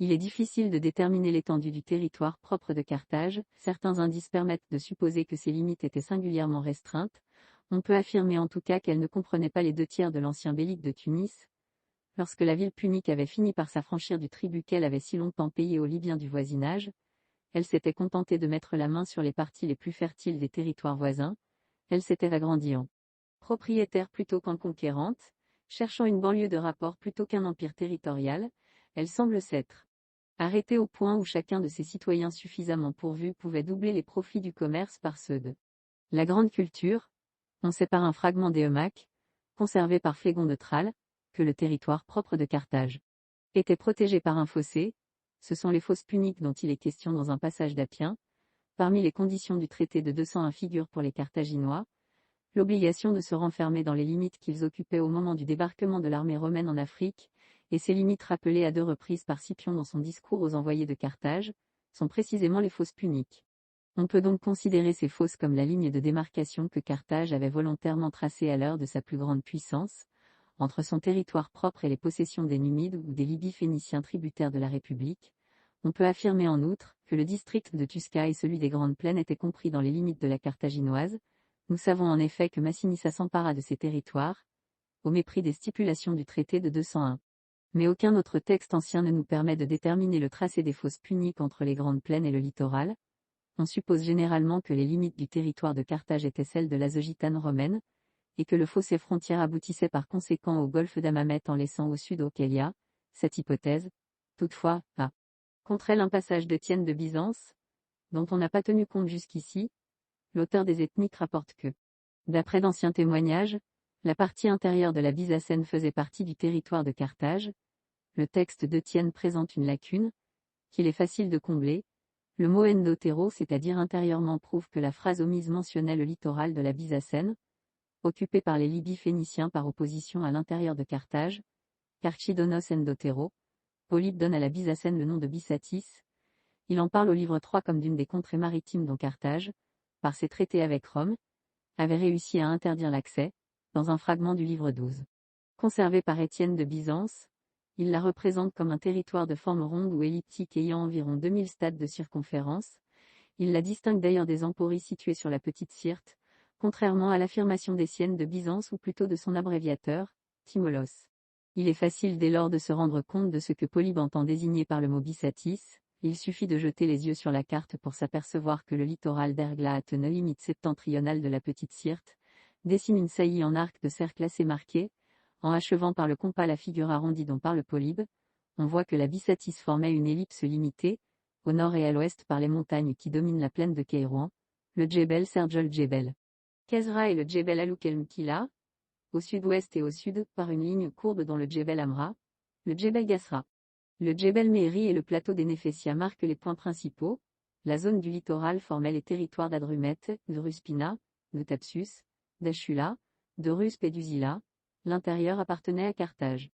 Il est difficile de déterminer l'étendue du territoire propre de Carthage, certains indices permettent de supposer que ses limites étaient singulièrement restreintes, on peut affirmer en tout cas qu'elle ne comprenait pas les 2/3 de l'ancien beylic de Tunis. Lorsque la ville punique avait fini par s'affranchir du tribut qu'elle avait si longtemps payé aux Libyens du voisinage, elle s'était contentée de mettre la main sur les parties les plus fertiles des territoires voisins, elle s'était agrandie en propriétaire plutôt qu'en conquérante, cherchant une banlieue de rapport plutôt qu'un empire territorial, elle semble s'être arrêtée au point où chacun de ses citoyens suffisamment pourvus pouvait doubler les profits du commerce par ceux de la grande culture. On sait par un fragment d'Eomaque, conservé par Phlégon de Tralles, que le territoire propre de Carthage était protégé par un fossé, ce sont les fosses puniques dont il est question dans un passage d'Appien. Parmi les conditions du traité de 201 figure pour les Carthaginois l'obligation de se renfermer dans les limites qu'ils occupaient au moment du débarquement de l'armée romaine en Afrique, et ces limites rappelées à 2 reprises par Scipion dans son discours aux envoyés de Carthage, sont précisément les fosses puniques. On peut donc considérer ces fosses comme la ligne de démarcation que Carthage avait volontairement tracée à l'heure de sa plus grande puissance, entre son territoire propre et les possessions des Numides ou des Libyes phéniciens tributaires de la République. On peut affirmer en outre que le district de Tusca et celui des Grandes Plaines étaient compris dans les limites de la Carthaginoise. Nous savons en effet que Massinissa s'empara de ces territoires, au mépris des stipulations du traité de 201. Mais aucun autre texte ancien ne nous permet de déterminer le tracé des fosses puniques entre les Grandes Plaines et le littoral. On suppose généralement que les limites du territoire de Carthage étaient celles de l'Azogitane romaine, et que le fossé frontière aboutissait par conséquent au golfe d'Hammamet en laissant au sud Okélia. Cette hypothèse, toutefois, a contre elle un passage d'Étienne de Byzance, dont on n'a pas tenu compte jusqu'ici. L'auteur des Ethniques rapporte que, d'après d'anciens témoignages, la partie intérieure de la Byzacène faisait partie du territoire de Carthage. Le texte d'Étienne présente une lacune, qu'il est facile de combler. Le mot endothéro, c'est-à-dire intérieurement, prouve que la phrase omise mentionnait le littoral de la Byzacène, occupé par les Libyes phéniciens par opposition à l'intérieur de Carthage. Carchidonos endothéro. Polybe donne à la Byzacène le nom de Bysatis. Il en parle au livre 3 comme d'une des contrées maritimes dont Carthage, par ses traités avec Rome, avait réussi à interdire l'accès, dans un fragment du livre 12. Conservé par Étienne de Byzance, il la représente comme un territoire de forme ronde ou elliptique ayant environ 2000 stades de circonférence. Il la distingue d'ailleurs des empories situées sur la Petite Syrte, contrairement à l'affirmation d'Étienne de Byzance ou plutôt de son abréviateur, Timolos. Il est facile dès lors de se rendre compte de ce que Polybe entend désigner par le mot Bysatis. Il suffit de jeter les yeux sur la carte pour s'apercevoir que le littoral d'Erglaate, limite septentrionale de la Petite Syrte, dessine une saillie en arc de cercle assez marquée. En achevant par le compas la figure arrondie dont parle Polybe, on voit que la Bysatis formait une ellipse limitée, au nord et à l'ouest par les montagnes qui dominent la plaine de Kairouan, le Djebel Serjol Djebel Kezra et le Djebel Alouk-el-Mkila, au sud-ouest et au sud par une ligne courbe dont le Djebel Amra, le Djebel Gasra. Le Djebel Mehri et le plateau des Néfésia marquent les points principaux. La zone du littoral formait les territoires d'Adrumet, de Ruspina, de Thapsus, d'Achula, de Ruspe et d'Usila. L'intérieur appartenait à Carthage.